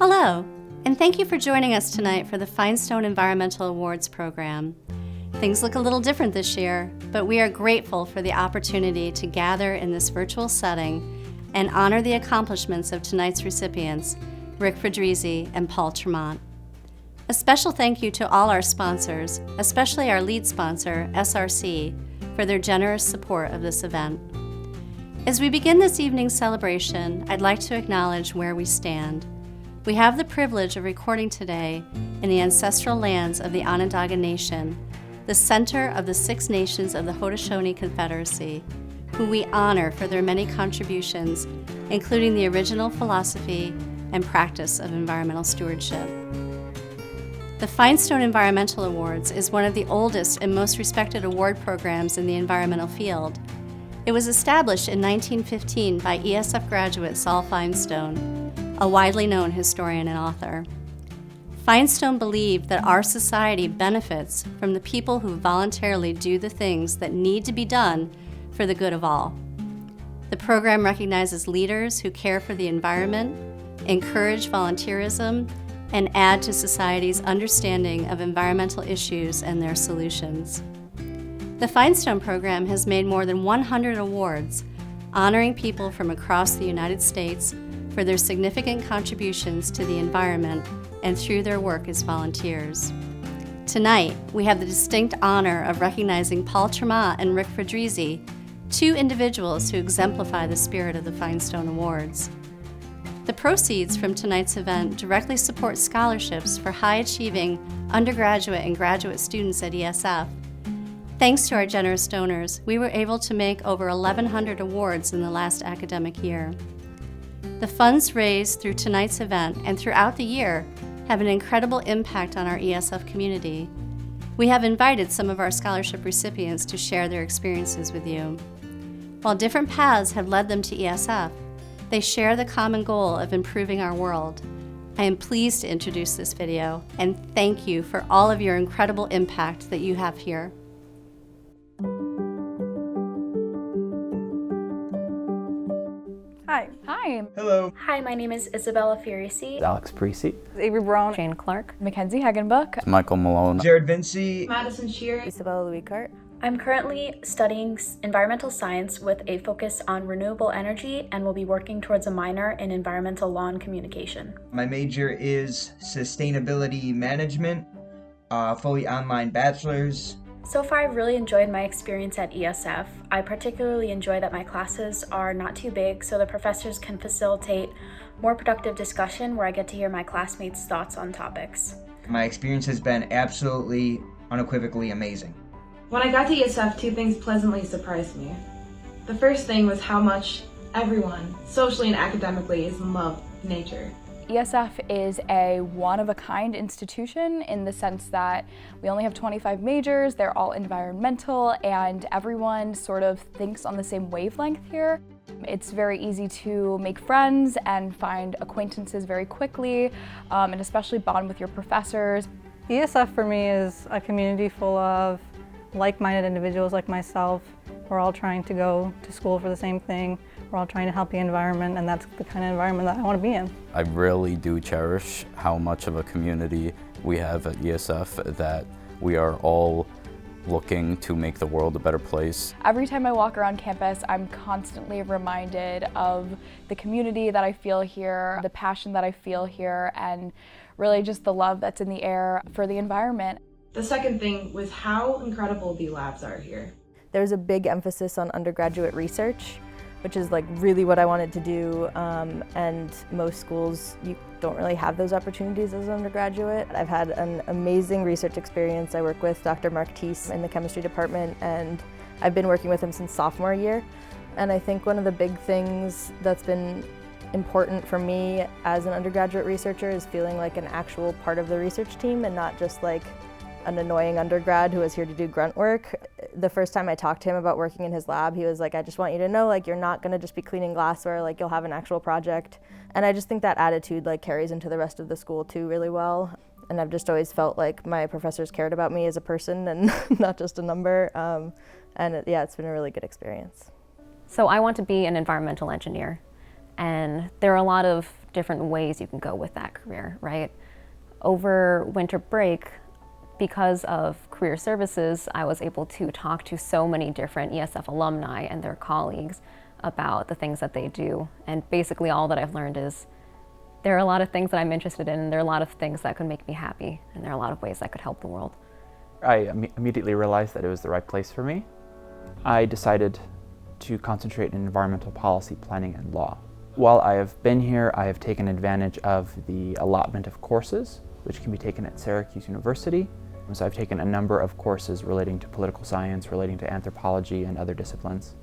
Hello, and thank you for joining us tonight for the Feinstone Environmental Awards program. Things look a little different this year, but we are grateful for the opportunity to gather in this virtual setting and honor the accomplishments of tonight's recipients, Rick Fedrizzi and Paul Tremont. A special thank you to all our sponsors, especially our lead sponsor, SRC, for their generous support of this event. As we begin this evening's celebration, I'd like to acknowledge where we stand. We have the privilege of recording today in the ancestral lands of the Onondaga Nation, the center of the Six Nations of the Haudenosaunee Confederacy, who we honor for their many contributions, including the original philosophy and practice of environmental stewardship. The Feinstone Environmental Awards is one of the oldest and most respected award programs in the environmental field. It was established in 1915 by ESF graduate Saul Feinstone, a widely known historian and author. Feinstone believed that our society benefits from the people who voluntarily do the things that need to be done for the good of all. The program recognizes leaders who care for the environment, encourage volunteerism, and add to society's understanding of environmental issues and their solutions. The Feinstone program has made more than 100 awards, honoring people from across the United States for their significant contributions to the environment and through their work as volunteers. Tonight, we have the distinct honor of recognizing Paul Tremont and Rick Fedrizzi, two individuals who exemplify the spirit of the Feinstone Awards. The proceeds from tonight's event directly support scholarships for high-achieving undergraduate and graduate students at ESF. Thanks to our generous donors, we were able to make over 1,100 awards in the last academic year. The funds raised through tonight's event and throughout the year have an incredible impact on our ESF community. We have invited some of our scholarship recipients to share their experiences with you. While different paths have led them to ESF, they share the common goal of improving our world. I am pleased to introduce this video and thank you for all of your incredible impact that you have here. Hi. Hi. Hello. Hi, my name is Isabella Furisi. Alex Parisi. Avery Brown. Jane Clark. Mackenzie Hagenbuck. Michael Malone. Jared Vinci. Madison Shear. Isabella Louis-Cart. I'm currently studying environmental science with a focus on renewable energy and will be working towards a minor in environmental law and communication. My major is sustainability management, fully online bachelor's. So far, I've really enjoyed my experience at ESF. I particularly enjoy that my classes are not too big, so the professors can facilitate more productive discussion where I get to hear my classmates' thoughts on topics. My experience has been absolutely, unequivocally amazing. When I got to ESF, two things pleasantly surprised me. The first thing was how much everyone, socially and academically, is in love with nature. ESF is a one-of-a-kind institution in the sense that we only have 25 majors, they're all environmental, and everyone sort of thinks on the same wavelength here. It's very easy to make friends and find acquaintances very quickly, and especially bond with your professors. ESF for me is a community full of like-minded individuals like myself. We're all trying to go to school for the same thing. We're all trying to help the environment, and that's the kind of environment that I want to be in. I really do cherish how much of a community we have at ESF, that we are all looking to make the world a better place. Every time I walk around campus, I'm constantly reminded of the community that I feel here, the passion that I feel here, and really just the love that's in the air for the environment. The second thing was how incredible the labs are here. There's a big emphasis on undergraduate research, which is like really what I wanted to do, and most schools, you don't really have those opportunities as an undergraduate. I've had an amazing research experience. I work with Dr. Mark Teese in the chemistry department, and I've been working with him since sophomore year. And I think one of the big things that's been important for me as an undergraduate researcher is feeling like an actual part of the research team and not just like an annoying undergrad who was here to do grunt work. The first time I talked to him about working in his lab, he was like, I just want you to know, like, you're not gonna just be cleaning glassware, like you'll have an actual project. And I just think that attitude like carries into the rest of the school too really well. And I've just always felt like my professors cared about me as a person and not just a number. It's been a really good experience. So I want to be an environmental engineer. And there are a lot of different ways you can go with that career, right? Over winter break, because of career services, I was able to talk to so many different ESF alumni and their colleagues about the things that they do. And basically all that I've learned is there are a lot of things that I'm interested in, and there are a lot of things that could make me happy, and there are a lot of ways that could help the world. I immediately realized that it was the right place for me. I decided to concentrate in environmental policy planning and law. While I have been here, I have taken advantage of the allotment of courses, which can be taken at Syracuse University. So I've taken a number of courses relating to political science, relating to anthropology and other disciplines.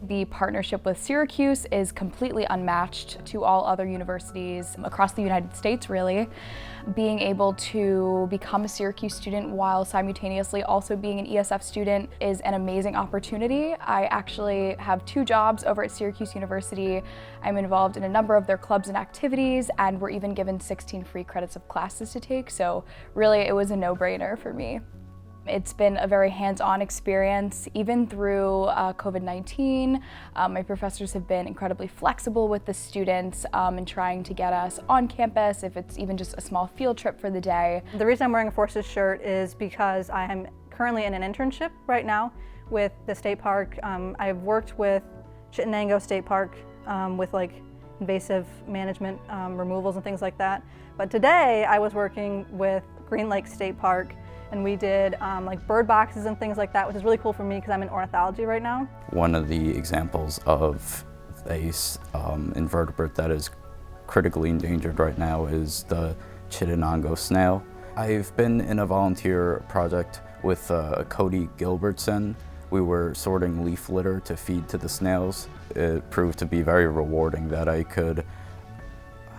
The partnership with Syracuse is completely unmatched to all other universities across the United States, really. Being able to become a Syracuse student while simultaneously also being an ESF student is an amazing opportunity. I actually have 2 jobs over at Syracuse University. I'm involved in a number of their clubs and activities, and we're even given 16 free credits of classes to take, so really it was a no-brainer for me. It's been a very hands-on experience, even through COVID-19. My professors have been incredibly flexible with the students and trying to get us on campus, if it's even just a small field trip for the day. The reason I'm wearing a Forces shirt is because I am currently in an internship right now with the state park. I've worked with Chittenango State Park with like invasive management removals and things like that. But today I was working with Green Lake State Park, and we did like bird boxes and things like that, which is really cool for me because I'm in ornithology right now. One of the examples of a invertebrate that is critically endangered right now is the Chittenango snail. I've been in a volunteer project with Cody Gilbertson. We were sorting leaf litter to feed to the snails. It proved to be very rewarding that I could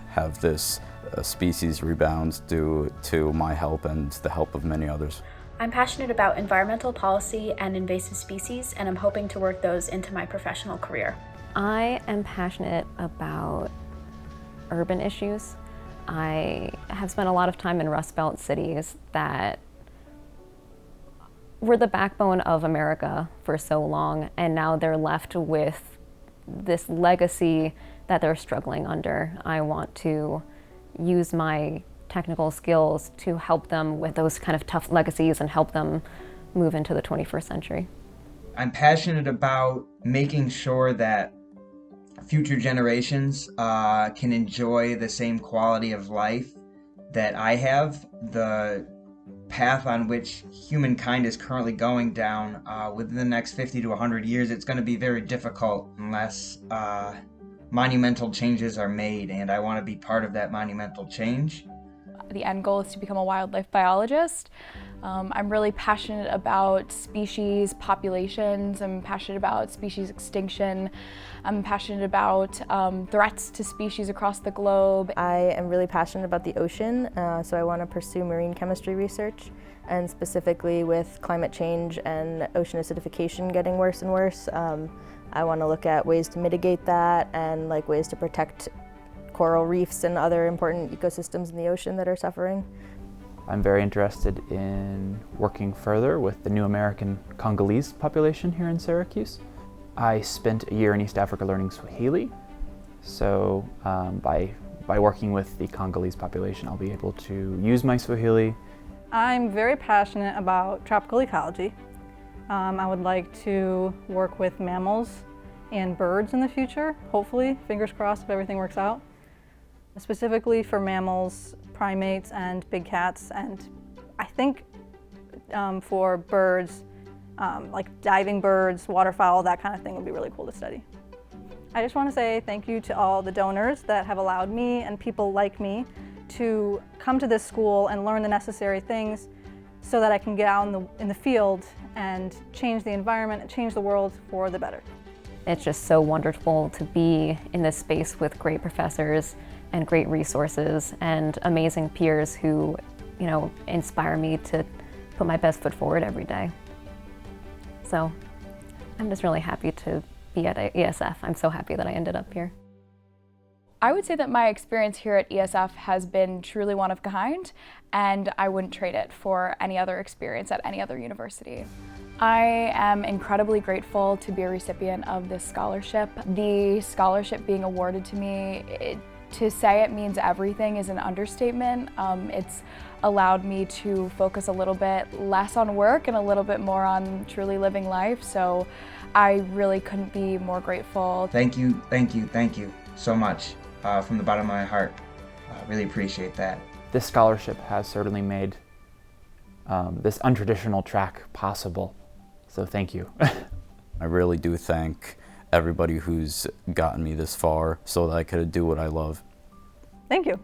have this species rebound due to my help and the help of many others. I'm passionate about environmental policy and invasive species, and I'm hoping to work those into my professional career. I am passionate about urban issues. I have spent a lot of time in Rust Belt cities that were the backbone of America for so long, and now they're left with this legacy that they're struggling under. I want to use my technical skills to help them with those kind of tough legacies and help them move into the 21st century. I'm passionate about making sure that future generations can enjoy the same quality of life that I have. The path on which humankind is currently going down within the next 50 to 100 years, it's going to be very difficult unless monumental changes are made, and I want to be part of that monumental change. The end goal is to become a wildlife biologist. I'm really passionate about species populations. I'm passionate about species extinction. I'm passionate about threats to species across the globe. I am really passionate about the ocean, so I want to pursue marine chemistry research, and specifically with climate change and ocean acidification getting worse and worse. I want to look at ways to mitigate that and like ways to protect coral reefs and other important ecosystems in the ocean that are suffering. I'm very interested in working further with the new American Congolese population here in Syracuse. I spent a year in East Africa learning Swahili, so by working with the Congolese population, I'll be able to use my Swahili. I'm very passionate about tropical ecology. I would like to work with mammals and birds in the future, hopefully, fingers crossed if everything works out. Specifically for mammals, primates, and big cats, and I think for birds, like diving birds, waterfowl, that kind of thing would be really cool to study. I just want to say thank you to all the donors that have allowed me and people like me to come to this school and learn the necessary things so that I can get out in the field and change the environment and change the world for the better. It's just so wonderful to be in this space with great professors and great resources and amazing peers who, you know, inspire me to put my best foot forward every day. So I'm just really happy to be at ESF. I'm so happy that I ended up here. I would say that my experience here at ESF has been truly one of a kind, and I wouldn't trade it for any other experience at any other university. I am incredibly grateful to be a recipient of this scholarship. The scholarship being awarded to me, it To say it means everything is an understatement. It's allowed me to focus a little bit less on work and a little bit more on truly living life. So I really couldn't be more grateful. Thank you so much from the bottom of my heart. Really appreciate that. This scholarship has certainly made this untraditional track possible. So thank you. I really do thank everybody who's gotten me this far so that I could do what I love. Thank you.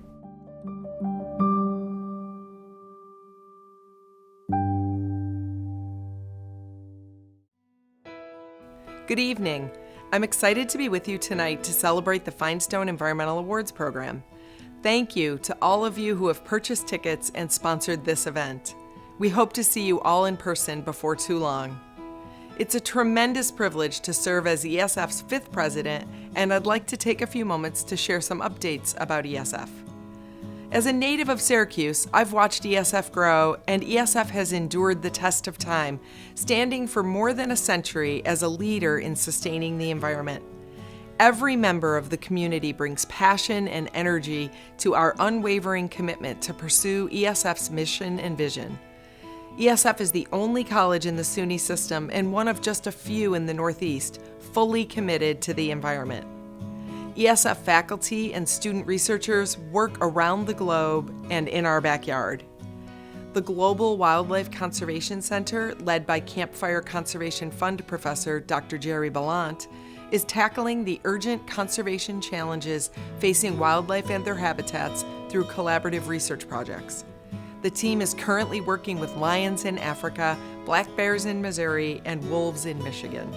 Good evening. I'm excited to be with you tonight to celebrate the Feinstone Environmental Awards program. Thank you to all of you who have purchased tickets and sponsored this event. We hope to see you all in person before too long. It's a tremendous privilege to serve as ESF's 5th president, and I'd like to take a few moments to share some updates about ESF. As a native of Syracuse, I've watched ESF grow, and ESF has endured the test of time, standing for more than a century as a leader in sustaining the environment. Every member of the community brings passion and energy to our unwavering commitment to pursue ESF's mission and vision. ESF is the only college in the SUNY system and one of just a few in the Northeast fully committed to the environment. ESF faculty and student researchers work around the globe and in our backyard. The Global Wildlife Conservation Center, led by Campfire Conservation Fund professor Dr. Jerry Ballant, is tackling the urgent conservation challenges facing wildlife and their habitats through collaborative research projects. The team is currently working with lions in Africa, black bears in Missouri, and wolves in Michigan.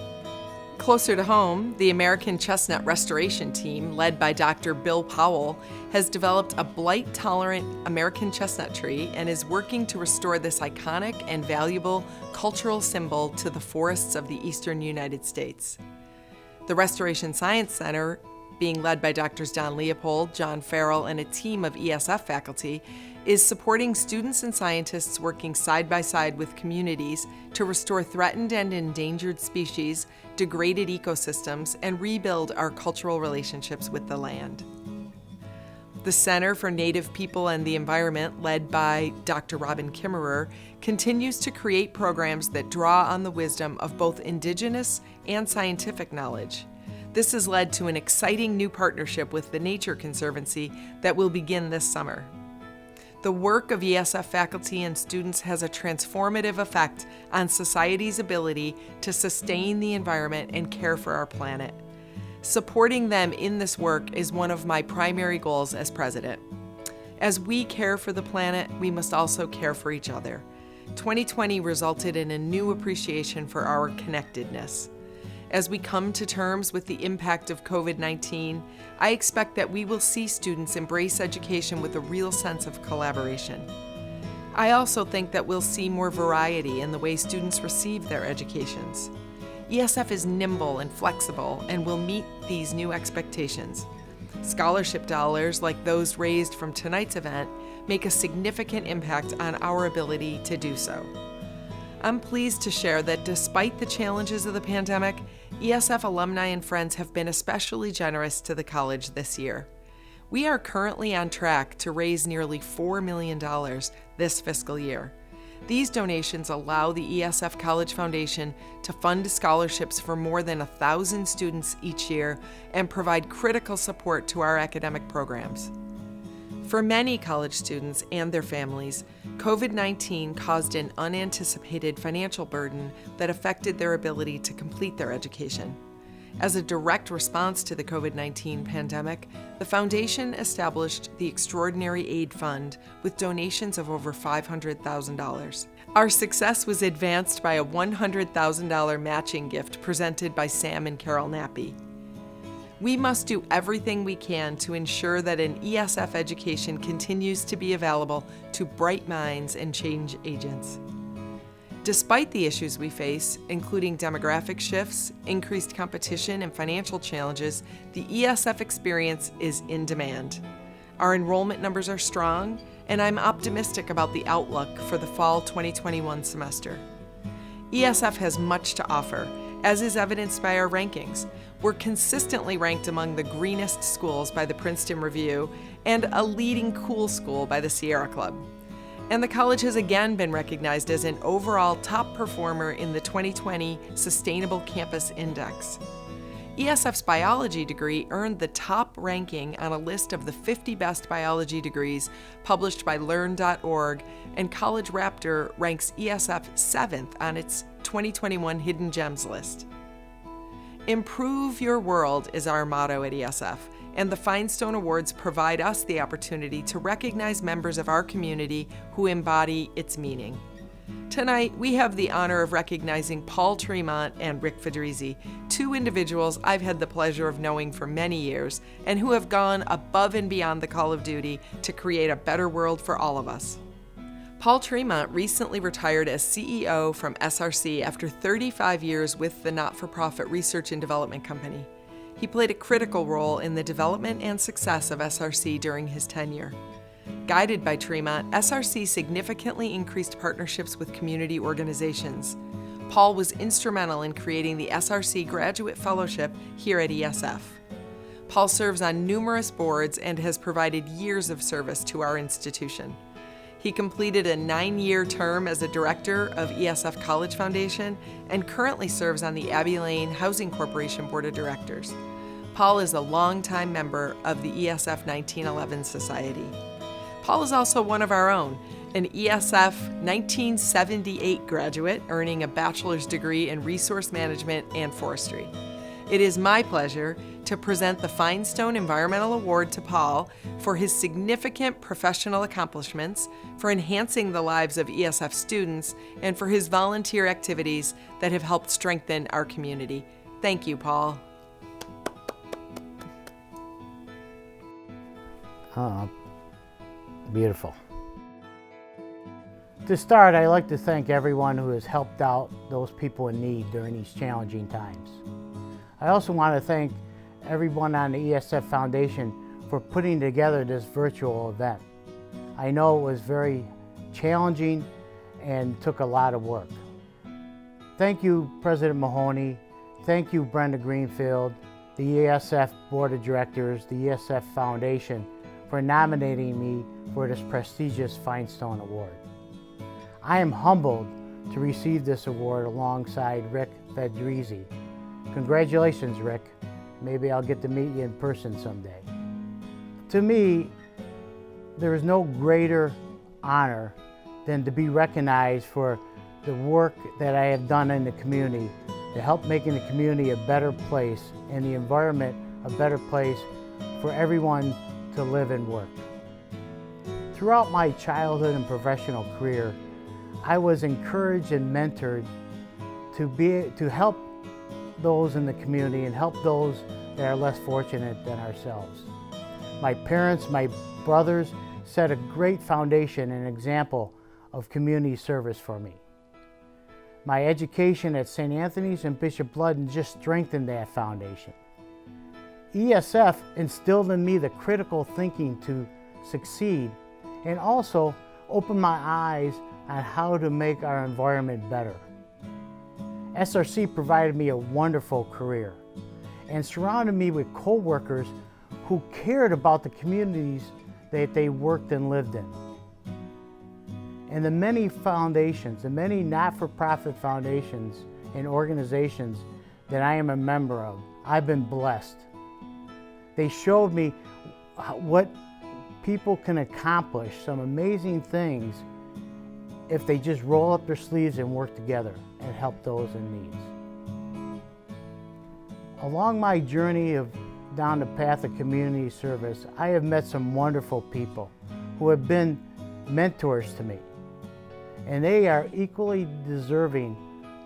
Closer to home, the American Chestnut Restoration Team, led by Dr. Bill Powell, has developed a blight-tolerant American chestnut tree and is working to restore this iconic and valuable cultural symbol to the forests of the eastern United States. The Restoration Science Center, being led by Drs. Don Leopold, John Farrell, and a team of ESF faculty, is supporting students and scientists working side by side with communities to restore threatened and endangered species, degraded ecosystems, and rebuild our cultural relationships with the land. The Center for Native People and the Environment, led by Dr. Robin Kimmerer, continues to create programs that draw on the wisdom of both indigenous and scientific knowledge. This has led to an exciting new partnership with the Nature Conservancy that will begin this summer. The work of ESF faculty and students has a transformative effect on society's ability to sustain the environment and care for our planet. Supporting them in this work is one of my primary goals as president. As we care for the planet, we must also care for each other. 2020 resulted in a new appreciation for our connectedness. As we come to terms with the impact of COVID-19, I expect that we will see students embrace education with a real sense of collaboration. I also think that we'll see more variety in the way students receive their educations. ESF is nimble and flexible and will meet these new expectations. Scholarship dollars, like those raised from tonight's event, make a significant impact on our ability to do so. I'm pleased to share that despite the challenges of the pandemic, ESF alumni and friends have been especially generous to the college this year. We are currently on track to raise nearly $4 million this fiscal year. These donations allow the ESF College Foundation to fund scholarships for more than 1,000 students each year and provide critical support to our academic programs. For many college students and their families, COVID-19 caused an unanticipated financial burden that affected their ability to complete their education. As a direct response to the COVID-19 pandemic, the Foundation established the Extraordinary Aid Fund with donations of over $500,000. Our success was advanced by a $100,000 matching gift presented by Sam and Carol Nappy. We must do everything we can to ensure that an ESF education continues to be available to bright minds and change agents. Despite the issues we face, including demographic shifts, increased competition, and financial challenges, the ESF experience is in demand. Our enrollment numbers are strong, and I'm optimistic about the outlook for the fall 2021 semester. ESF has much to offer, as is evidenced by our rankings. We're consistently ranked among the greenest schools by the Princeton Review and a leading cool school by the Sierra Club. And the college has again been recognized as an overall top performer in the 2020 Sustainable Campus Index. ESF's biology degree earned the top ranking on a list of the 50 best biology degrees published by Learn.org, and College Raptor ranks ESF 7th on its 2021 Hidden Gems list. Improve your world is our motto at ESF, and the Feinstone Awards provide us the opportunity to recognize members of our community who embody its meaning. Tonight, we have the honor of recognizing Paul Tremont and Rick Fedrizzi, two individuals I've had the pleasure of knowing for many years and who have gone above and beyond the call of duty to create a better world for all of us. Paul Tremont recently retired as CEO from SRC after 35 years with the not-for-profit research and development company. He played a critical role in the development and success of SRC during his tenure. Guided by Tremont, SRC significantly increased partnerships with community organizations. Paul was instrumental in creating the SRC Graduate Fellowship here at ESF. Paul serves on numerous boards and has provided years of service to our institution. He completed a 9-year term as a director of ESF College Foundation and currently serves on the Abbey Lane Housing Corporation Board of Directors. Paul is a longtime member of the ESF 1911 Society. Paul is also one of our own, an ESF 1978 graduate earning a bachelor's degree in resource management and forestry. It is my pleasure to present the Feinstone Environmental Award to Paul for his significant professional accomplishments, for enhancing the lives of ESF students, and for his volunteer activities that have helped strengthen our community. Thank you, Paul. Beautiful. To start, I'd like to thank everyone who has helped out those people in need during these challenging times. I also want to thank everyone on the ESF Foundation for putting together this virtual event. I know it was very challenging and took a lot of work. Thank you, President Mahoney. Thank you, Brenda Greenfield, the ESF Board of Directors, the ESF Foundation, for nominating me for this prestigious Feinstone Award. I am humbled to receive this award alongside Rick Fedrizzi. Congratulations, Rick. Maybe I'll get to meet you in person someday. To me, there is no greater honor than to be recognized for the work that I have done in the community to help making the community a better place and the environment a better place for everyone to live and work. Throughout my childhood and professional career, I was encouraged and mentored to help those in the community and help those that are less fortunate than ourselves. My parents, my brothers set a great foundation and example of community service for me. My education at St. Anthony's and Bishop Ludden just strengthened that foundation. ESF instilled in me the critical thinking to succeed and also opened my eyes on how to make our environment better. SRC provided me a wonderful career and surrounded me with co-workers who cared about the communities that they worked and lived in. And the many foundations, the many not-for-profit foundations and organizations that I am a member of, I've been blessed. They showed me what people can accomplish, some amazing things, if they just roll up their sleeves and work together and help those in need. Along my journey down the path of community service, I have met some wonderful people who have been mentors to me. And they are equally deserving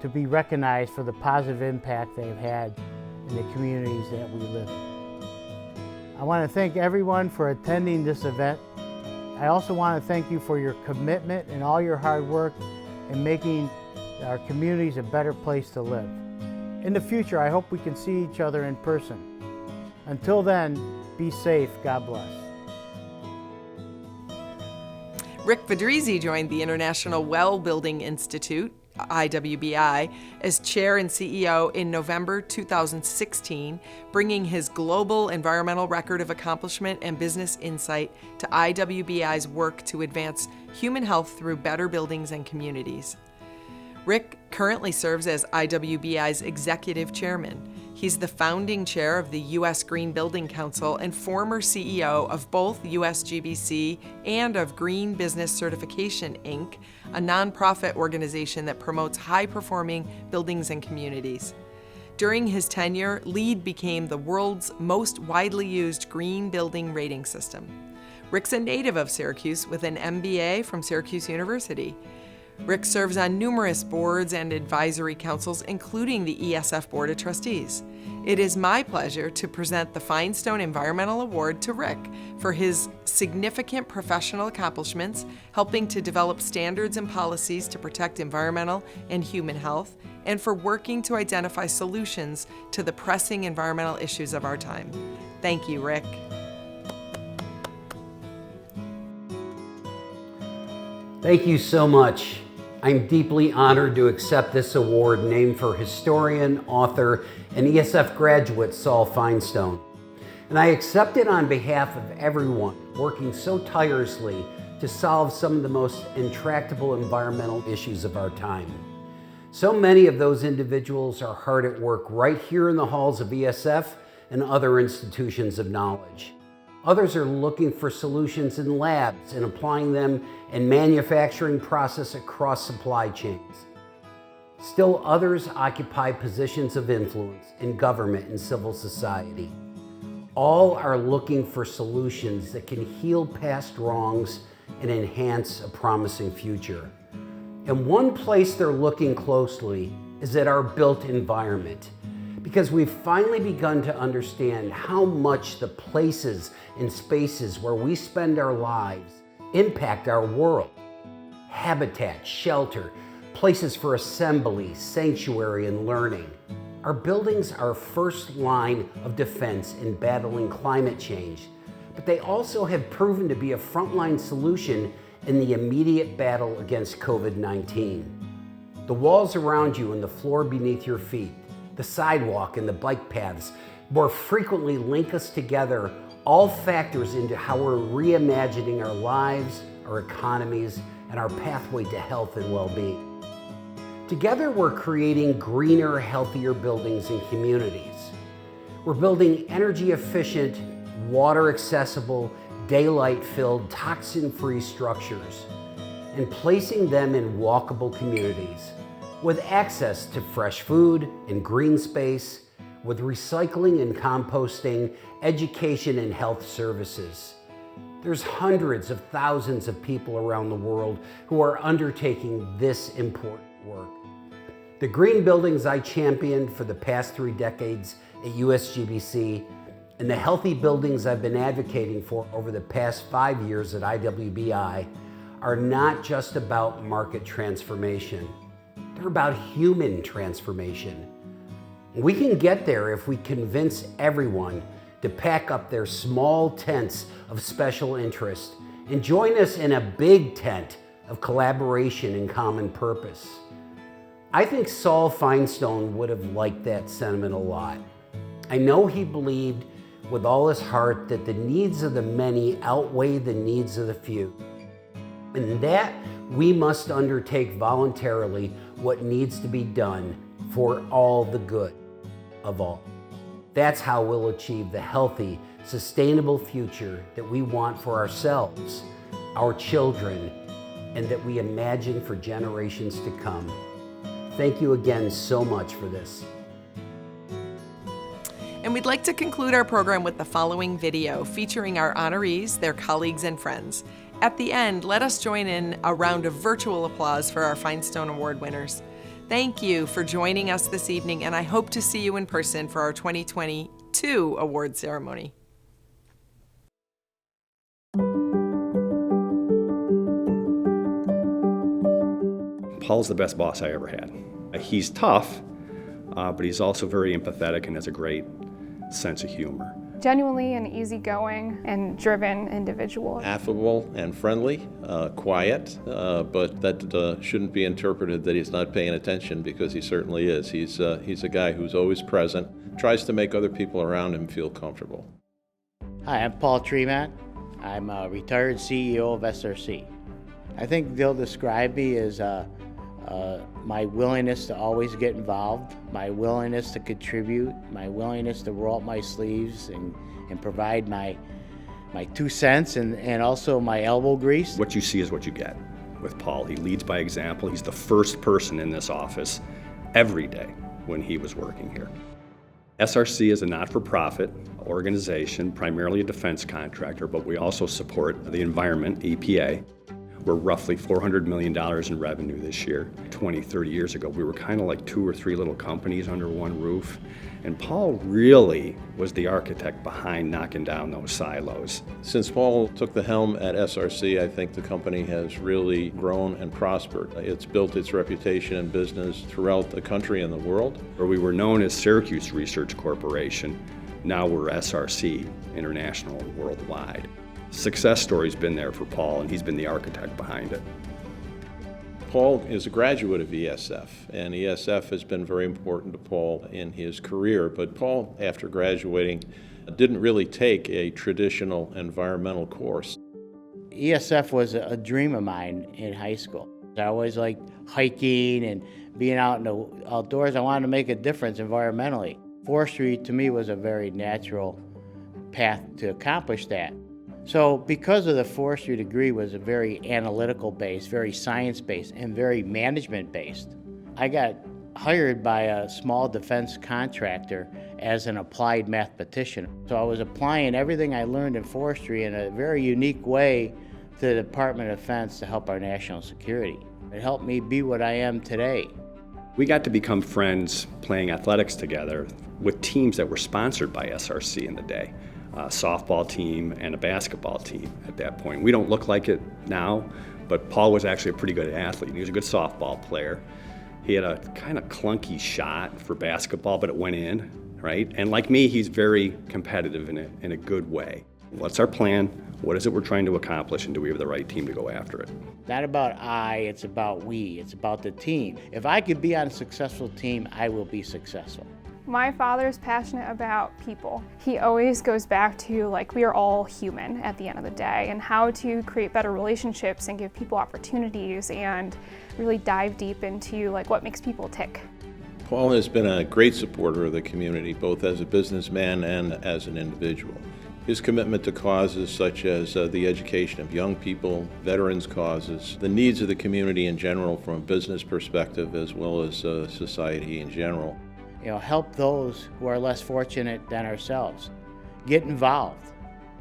to be recognized for the positive impact they've had in the communities that we live in. I want to thank everyone for attending this event. I also want to thank you for your commitment and all your hard work in making our communities a better place to live. In the future, I hope we can see each other in person. Until then, be safe. God bless. Rick Fedrizzi joined the International Well Building Institute IWBI as chair and CEO in November 2016, bringing his global environmental record of accomplishment and business insight to IWBI's work to advance human health through better buildings and communities. Rick currently serves as IWBI's executive chairman. He's the founding chair of the U.S. Green Building Council and former CEO of both USGBC and of Green Business Certification, Inc., a nonprofit organization that promotes high-performing buildings and communities. During his tenure, LEED became the world's most widely used green building rating system. Rick's a native of Syracuse with an MBA from Syracuse University. Rick serves on numerous boards and advisory councils, including the ESF Board of Trustees. It is my pleasure to present the Feinstone Environmental Award to Rick for his significant professional accomplishments, helping to develop standards and policies to protect environmental and human health, and for working to identify solutions to the pressing environmental issues of our time. Thank you, Rick. Thank you so much. I'm deeply honored to accept this award named for historian, author, and ESF graduate Saul Feinstone. And I accept it on behalf of everyone working so tirelessly to solve some of the most intractable environmental issues of our time. So many of those individuals are hard at work right here in the halls of ESF and other institutions of knowledge. Others are looking for solutions in labs and applying them in manufacturing process across supply chains. Still others occupy positions of influence in government and civil society. All are looking for solutions that can heal past wrongs and enhance a promising future. And one place they're looking closely is at our built environment, because we've finally begun to understand how much the places and spaces where we spend our lives impact our world. Habitat, shelter, places for assembly, sanctuary, and learning. Our buildings are first line of defense in battling climate change, but they also have proven to be a frontline solution in the immediate battle against COVID-19. The walls around you and the floor beneath your feet, the sidewalk and the bike paths more frequently link us together, all factors into how we're reimagining our lives, our economies, and our pathway to health and well-being. Together, we're creating greener, healthier buildings and communities. We're building energy-efficient, water-accessible, daylight-filled, toxin-free structures and placing them in walkable communities with access to fresh food and green space, with recycling and composting, education and health services. There's hundreds of thousands of people around the world who are undertaking this important work. The green buildings I championed for the past 3 decades at USGBC and the healthy buildings I've been advocating for over the past 5 years at IWBI are not just about market transformation. They're about human transformation. We can get there if we convince everyone to pack up their small tents of special interest and join us in a big tent of collaboration and common purpose. I think Saul Feinstone would have liked that sentiment a lot. I know he believed with all his heart that the needs of the many outweigh the needs of the few, and that we must undertake voluntarily what needs to be done for all the good of all. That's how we'll achieve the healthy, sustainable future that we want for ourselves, our children, and that we imagine for generations to come. Thank you again so much for this. And we'd like to conclude our program with the following video featuring our honorees, their colleagues, and friends. At the end, let us join in a round of virtual applause for our Feinstone Award winners. Thank you for joining us this evening, and I hope to see you in person for our 2022 award ceremony. Paul's the best boss I ever had. He's tough, but he's also very empathetic and has a great sense of humor. genuinely an easygoing and driven individual. Affable and friendly, quiet, but that shouldn't be interpreted that he's not paying attention, because he certainly is. He's a guy who's always present, tries to make other people around him feel comfortable. Hi, I'm Paul Tremont. I'm a retired CEO of SRC. I think they'll describe me as my willingness to always get involved, my willingness to contribute, my willingness to roll up my sleeves and provide my 2 cents and also my elbow grease. What you see is what you get with Paul. He leads by example. He's the first person in this office every day when he was working here. SRC is a not-for-profit organization, primarily a defense contractor, but we also support the environment, EPA. We're roughly $400 million in revenue this year. 20, 30 years ago, we were kind of like 2 or 3 little companies under one roof. And Paul really was the architect behind knocking down those silos. Since Paul took the helm at SRC, I think the company has really grown and prospered. It's built its reputation in business throughout the country and the world. Where we were known as Syracuse Research Corporation, now we're SRC, international and worldwide. Success story's been there for Paul, and he's been the architect behind it. Paul is a graduate of ESF, and ESF has been very important to Paul in his career. But Paul, after graduating, didn't really take a traditional environmental course. ESF was a dream of mine in high school. I always liked hiking and being out in the outdoors. I wanted to make a difference environmentally. Forestry, to me, was a very natural path to accomplish that. So because of the forestry degree was a very analytical based, very science based, and very management based, I got hired by a small defense contractor as an applied mathematician. So I was applying everything I learned in forestry in a very unique way to the Department of Defense to help our national security. It helped me be what I am today. We got to become friends playing athletics together with teams that were sponsored by SRC in the day. A softball team and a basketball team at that point. We don't look like it now, but Paul was actually a pretty good athlete. He was a good softball player. He had a kind of clunky shot for basketball, but it went in, right? And like me, he's very competitive in a good way. What's our plan? What is it we're trying to accomplish, and do we have the right team to go after it? Not about I, it's about we. It's about the team. If I could be on a successful team, I will be successful. My father's passionate about people. He always goes back to we are all human at the end of the day, and how to create better relationships and give people opportunities and really dive deep into what makes people tick. Paul has been a great supporter of the community, both as a businessman and as an individual. His commitment to causes such as the education of young people, veterans causes, the needs of the community in general from a business perspective as well as society in general. Help those who are less fortunate than ourselves. Get involved.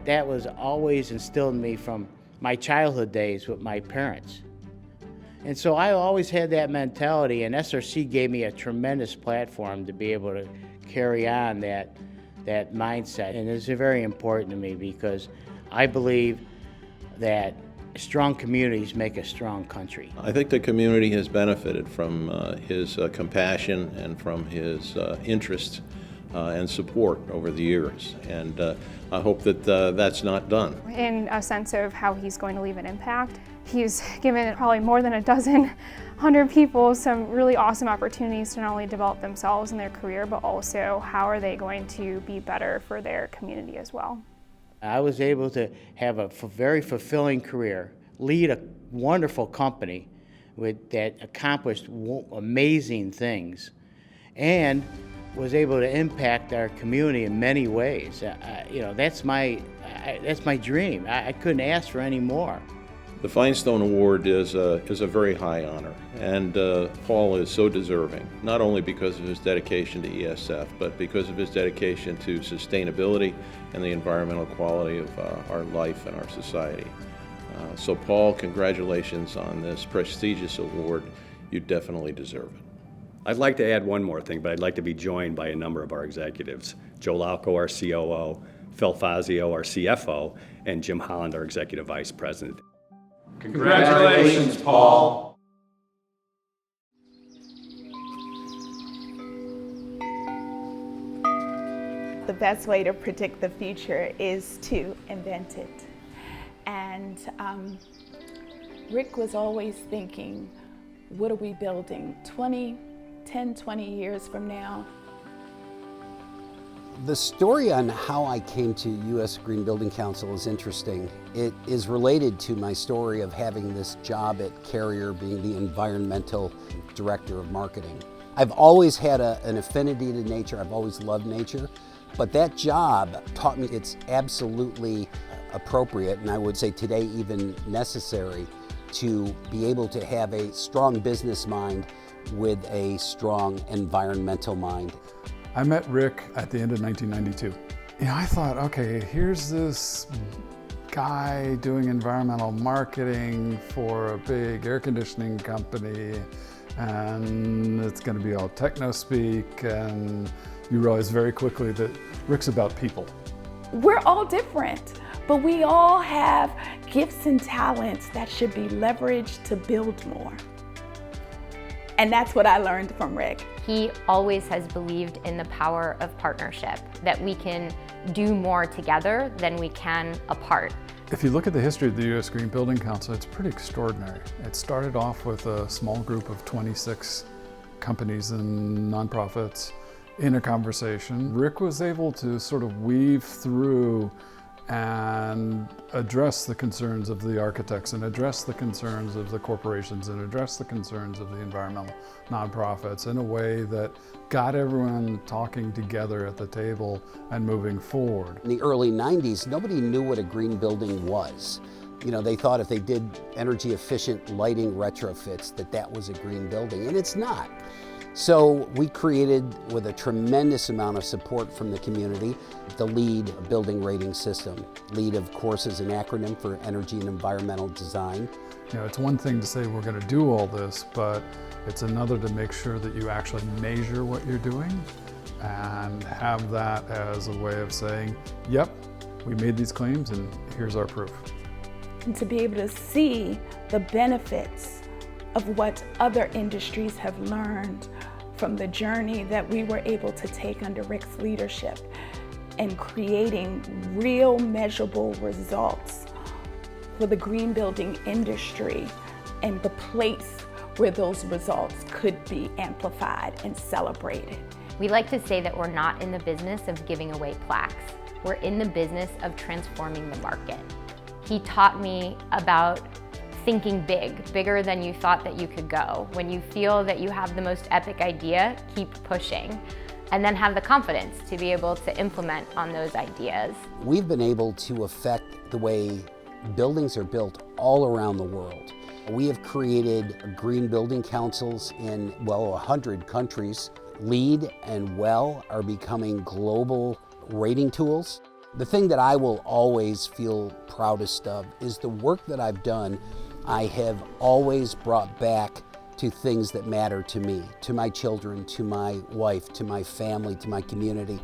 That was always instilled in me from my childhood days with my parents. And so I always had that mentality, and SRC gave me a tremendous platform to be able to carry on that mindset. And it's very important to me because I believe that strong communities make a strong country. I think the community has benefited from his compassion and from his interest and support over the years. And I hope that that's not done. In a sense of how he's going to leave an impact, he's given probably more than 100 people some really awesome opportunities to not only develop themselves in their career, but also how are they going to be better for their community as well. I was able to have a very fulfilling career, lead a wonderful company that accomplished amazing things, and was able to impact our community in many ways. That's my dream. I couldn't ask for any more. The Feinstone Award is a very high honor, and Paul is so deserving, not only because of his dedication to ESF, but because of his dedication to sustainability and the environmental quality of our life and our society. So Paul, congratulations on this prestigious award. You definitely deserve it. I'd like to add one more thing, but I'd like to be joined by a number of our executives. Joe Lauco, our COO, Phil Fazio, our CFO, and Jim Holland, our Executive Vice President. Congratulations, Paul. The best way to predict the future is to invent it. And Rick was always thinking, what are we building 10, 20 years from now? The story on how I came to U.S. Green Building Council is interesting. It is related to my story of having this job at Carrier, being the environmental director of marketing. I've always had an affinity to nature. I've always loved nature, but that job taught me it's absolutely appropriate, and I would say today even necessary, to be able to have a strong business mind with a strong environmental mind. I met Rick at the end of 1992. I thought, okay, here's this guy doing environmental marketing for a big air conditioning company, and it's going to be all techno-speak, and you realize very quickly that Rick's about people. We're all different, but we all have gifts and talents that should be leveraged to build more. And that's what I learned from Rick. He always has believed in the power of partnership, that we can do more together than we can apart. If you look at the history of the U.S. Green Building Council, it's pretty extraordinary. It started off with a small group of 26 companies and nonprofits in a conversation. Rick was able to sort of weave through and address the concerns of the architects and address the concerns of the corporations and address the concerns of the environmental nonprofits in a way that got everyone talking together at the table and moving forward. In the early 90s, nobody knew what a green building was. They thought if they did energy efficient lighting retrofits that was a green building, and it's not. So we created, with a tremendous amount of support from the community, the LEED building rating system. LEED, of course, is an acronym for Energy and Environmental Design. It's one thing to say we're going to do all this, but it's another to make sure that you actually measure what you're doing and have that as a way of saying, yep, we made these claims and here's our proof. And to be able to see the benefits of what other industries have learned from the journey that we were able to take under Rick's leadership and creating real measurable results for the green building industry and the place where those results could be amplified and celebrated. We like to say that we're not in the business of giving away plaques. We're in the business of transforming the market. He taught me about thinking big, bigger than you thought that you could go. When you feel that you have the most epic idea, keep pushing, and then have the confidence to be able to implement on those ideas. We've been able to affect the way buildings are built all around the world. We have created green building councils in, 100 countries. LEED and WELL are becoming global rating tools. The thing that I will always feel proudest of is the work that I've done. I have always brought back to things that matter to me, to my children, to my wife, to my family, to my community.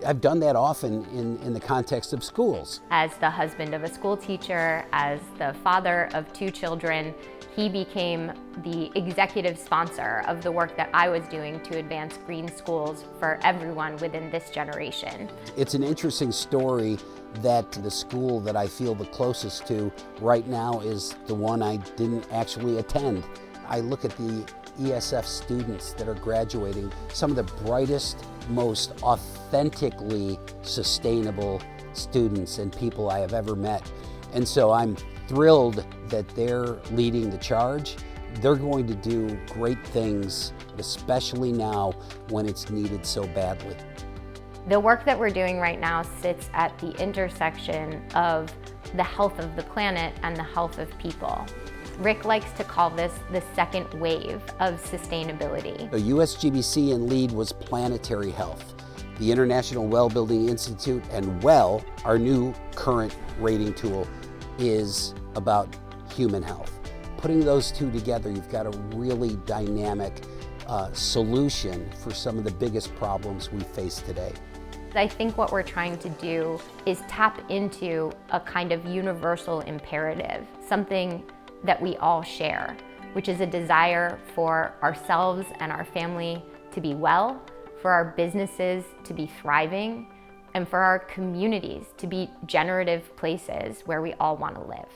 I've done that often in the context of schools. As the husband of a school teacher, as the father of 2 children, he became the executive sponsor of the work that I was doing to advance green schools for everyone within this generation. It's an interesting story that the school that I feel the closest to right now is the one I didn't actually attend. I look at the ESF students that are graduating, some of the brightest, most authentically sustainable students and people I have ever met. And so I'm thrilled that they're leading the charge. They're going to do great things, especially now when it's needed so badly. The work that we're doing right now sits at the intersection of the health of the planet and the health of people. Rick likes to call this the second wave of sustainability. The USGBC and LEED was planetary health. The International Well Building Institute and WELL, our new current rating tool, is about human health. Putting those two together, you've got a really dynamic solution for some of the biggest problems we face today. I think what we're trying to do is tap into a kind of universal imperative, something that we all share, which is a desire for ourselves and our family to be well, for our businesses to be thriving, and for our communities to be generative places where we all want to live.